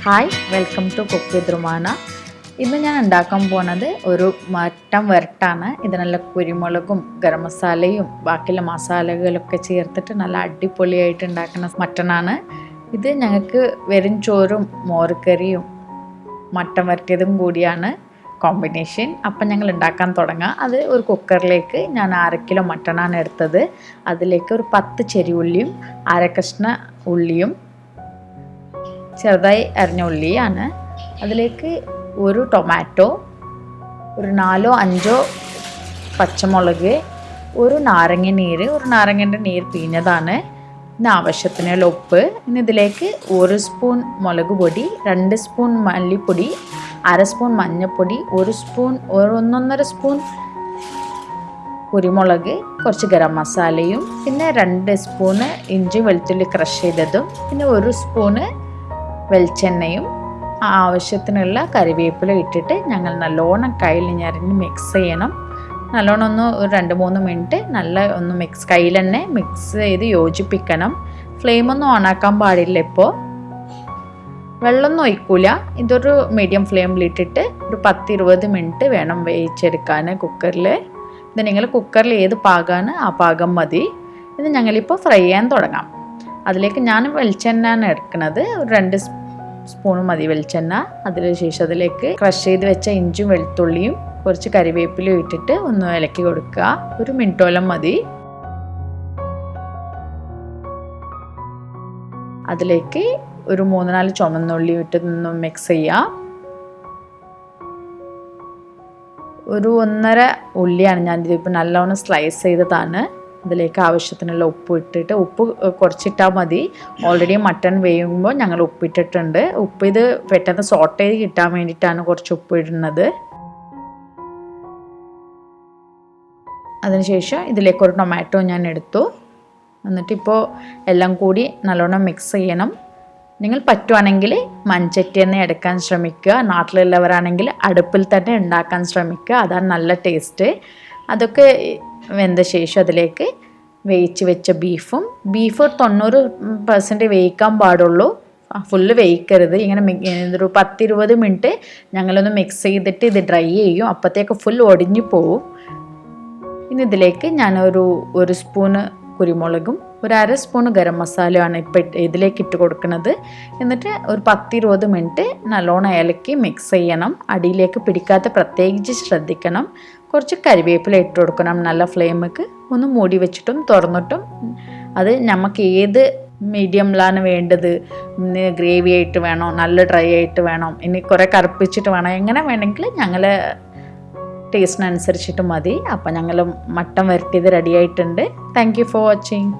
Hi, welcome to cook with Rumana. ഇന്ന് ഞാൻ ഉണ്ടാക്കാൻ പോകുന്നത് ഒരു മട്ടൻ വരട്ടാണ്. ഇത് നല്ല കുരുമുളകും ഗരം മസാലയും ബാക്കിയുള്ള മസാലകളൊക്കെ ചേർത്തിട്ട് നല്ല അടിപൊളിയായിട്ട് ഉണ്ടാക്കുന്ന മട്ടനാണ്. ഇത് ഞങ്ങൾക്ക് വെറും ചോറും മോരുകറിയും മട്ടൻ വരട്ടിയതും കൂടിയാണ് കോമ്പിനേഷൻ. അപ്പം ഞങ്ങൾ ഉണ്ടാക്കാൻ തുടങ്ങാം. അത് ഒരു കുക്കറിലേക്ക് ഞാൻ 1/2 കിലോ മട്ടനാണ് എടുത്തത്. അതിലേക്ക് ഒരു 10 ചെറിയുള്ളിയും 1/2 കഷ്ണ ഉള്ളിയും ചെറുതായി അരിഞ്ഞ ഉള്ളിയാണ്. അതിലേക്ക് ഒരു ടൊമാറ്റോ, ഒരു 4-5 പച്ചമുളക്, ഒരു നാരങ്ങേൻ്റെ നീര് പിഴിഞ്ഞതാണ്, പിന്നെ ആവശ്യത്തിനുള്ള ഉപ്പ്. ഇനി ഇതിലേക്ക് 1 സ്പൂൺ മുളക് പൊടി, 2 സ്പൂൺ മല്ലിപ്പൊടി, 1/2 സ്പൂൺ മഞ്ഞൾപ്പൊടി, 1.5 സ്പൂൺ കുരുമുളക്, കുറച്ച് ഗരം മസാലയും, പിന്നെ 2 സ്പൂണ് ഇഞ്ചി വെളുത്തുള്ളി ക്രഷ് ചെയ്തതും, പിന്നെ 1 സ്പൂണ് വെളിച്ചെണ്ണയും ആവശ്യത്തിനുള്ള കറിവേപ്പില ഇട്ടിട്ട് ഞങ്ങൾ നല്ലോണം കയ്യിൽ ഞെരഞ്ഞ് മിക്സ് ചെയ്യണം. നല്ലോണം ഒന്ന് 2-3 മിനിറ്റ് കയ്യിൽ തന്നെ മിക്സ് ചെയ്ത് യോജിപ്പിക്കണം. ഫ്ലെയിമൊന്നും ഓണാക്കാൻ പാടില്ല. ഇപ്പോൾ വെള്ളമൊന്നും ഒഴിക്കൂല. ഇതൊരു മീഡിയം ഫ്ലെയിമിലിട്ടിട്ട് ഒരു 10-20 മിനിറ്റ് വേണം വേവിച്ചെടുക്കാൻ കുക്കറിൽ. ഇത് നിങ്ങൾ കുക്കറിൽ ഏത് പാകമാണ് ആ പാകം മതി. ഇത് ഞങ്ങളിപ്പോൾ ഫ്രൈ ചെയ്യാൻ തുടങ്ങാം. അതിലേക്ക് ഞാൻ വെളിച്ചെണ്ണയാണ് എടുക്കുന്നത്. ഒരു 2 സ്പൂൺ മതി വെളിച്ചെണ്ണ. ശേഷം അതിലേക്ക് ക്രഷ് ചെയ്ത് വെച്ച ഇഞ്ചും വെളുത്തുള്ളിയും കുറച്ച് കറിവേപ്പിലയും ഇട്ടിട്ട് ഒന്ന് ഇളക്കി കൊടുക്കുക. 1 മിനിറ്റോളം മതി. അതിലേക്ക് ഒരു 3-4 ചുവന്നുള്ളി ഇട്ട് ഒന്ന് മിക്സ് ചെയ്യുക. ഒരു 1.5 ഉള്ളിയാണ് ഞാനിതിപ്പോൾ നല്ലോണം സ്ലൈസ് ചെയ്തതാണ്. അതിലേക്ക് ആവശ്യത്തിനുള്ള ഉപ്പ് ഇട്ടിട്ട്, ഉപ്പ് കുറച്ചിട്ടാൽ മതി. ഓൾറെഡി മട്ടൺ വേവുമ്പോൾ ഞങ്ങൾ ഉപ്പിട്ടിട്ടുണ്ട്. ഇത് പെട്ടെന്ന് സോട്ട് ചെയ്ത് കിട്ടാൻ വേണ്ടിയിട്ടാണ് കുറച്ച് ഉപ്പ് ഇടുന്നത്. അതിനുശേഷം ഇതിലേക്ക് ഒരു ടൊമാറ്റോ ഞാൻ എടുത്തു. എന്നിട്ടിപ്പോൾ എല്ലാം കൂടി നല്ലോണം മിക്സ് ചെയ്യണം. നിങ്ങൾ പറ്റുവാണെങ്കിൽ മൺചട്ടി തന്നെ എടുക്കാൻ ശ്രമിക്കുക. നാട്ടിലുള്ളവരാണെങ്കിൽ അടുപ്പിൽ തന്നെ ഉണ്ടാക്കാൻ ശ്രമിക്കുക. അതാണ് നല്ല ടേസ്റ്റ്. അതൊക്കെ വെന്ത ശേഷം അതിലേക്ക് വേവിച്ച് വെച്ച ബീഫ് 90% വേവിക്കാൻ പാടുള്ളൂ. ഫുള്ള് വേവിക്കരുത്. ഇങ്ങനെ ഒരു 10-20 മിനിറ്റ് ഞങ്ങളൊന്ന് മിക്സ് ചെയ്തിട്ട് ഇത് ഡ്രൈ ചെയ്യും. അപ്പോഴത്തേക്ക് ഫുൾ ഒടിഞ്ഞു പോവും. ഇനി ഇതിലേക്ക് ഞാൻ ഒരു സ്പൂണ് കുരുമുളകും 1/2 സ്പൂൺ ഗരം മസാലയാണ് ഇപ്പം ഇതിലേക്ക് ഇട്ട് കൊടുക്കുന്നത്. എന്നിട്ട് ഒരു 10-20 മിനിറ്റ് നല്ലോണം ഇളക്കി മിക്സ് ചെയ്യണം. അടിയിലേക്ക് പിടിക്കാത്ത പ്രത്യേകിച്ച് ശ്രദ്ധിക്കണം. കുറച്ച് കരിവേപ്പില ഇട്ട് കൊടുക്കണം. നല്ല ഫ്ലെയിമിലേക്ക് ഒന്ന് മൂടി വെച്ചിട്ടും തുറന്നിട്ടും. അത് നമുക്ക് ഏത് മീഡിയമിലാണ് വേണ്ടത്. ഗ്രേവി ആയിട്ട് വേണോ, നല്ല ഡ്രൈ ആയിട്ട് വേണം, ഇനി കുറേ കറുപ്പിച്ചിട്ട് വേണം, എങ്ങനെ വേണമെങ്കിൽ ഞങ്ങൾ ടേസ്റ്റിനനുസരിച്ചിട്ട് മതി. അപ്പം ഞങ്ങൾ മട്ടൻ വരട്ടിയത് റെഡി ആയിട്ടുണ്ട്. Thank you for watching.